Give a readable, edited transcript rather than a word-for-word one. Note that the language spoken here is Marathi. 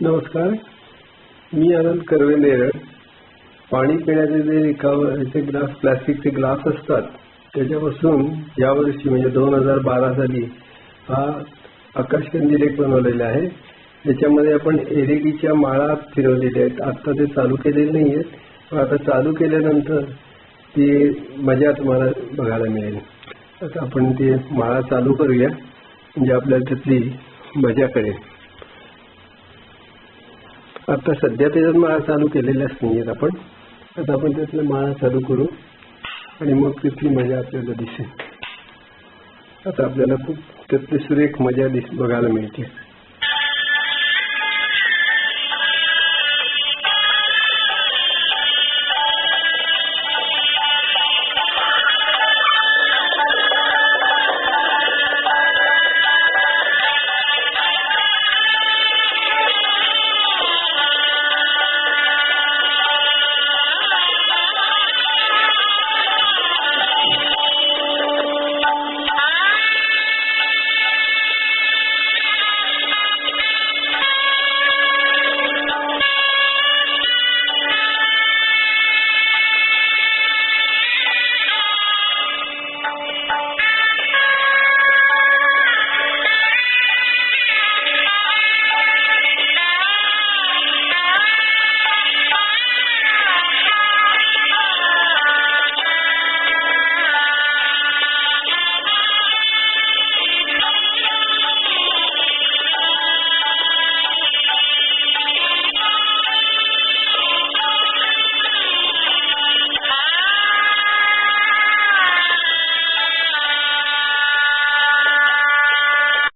नमस्कार, मी आनंद कर्वे नेरळ. पाणी पिण्याचे जे रिकामे ग्लास, प्लास्टिकचे ग्लास असतात त्याच्यापासून यावर्षी म्हणजे 2012 साली हा आकाशकंदील एक बनवलेला आहे. त्याच्यामध्ये आपण एलईडीच्या माळा फिरवलेल्या आहेत. आता ते चालू केलेले नाही आहेत, पण आता चालू केल्यानंतर ती मजा तुम्हाला बघायला मिळेल. आता आपण ते माळा चालू करूया म्हणजे आपल्याला त्यातली मजा कळेल. आता सध्या त्याच्यात माळा चालू केलेल्याच नाही आहेत आपण. आता आपण त्यातल्या माळा चालू करू आणि मग तिथली मजा आपल्याला दिसेल. आता आपल्याला खूप त्यातली सुरेख मजा बघायला मिळते.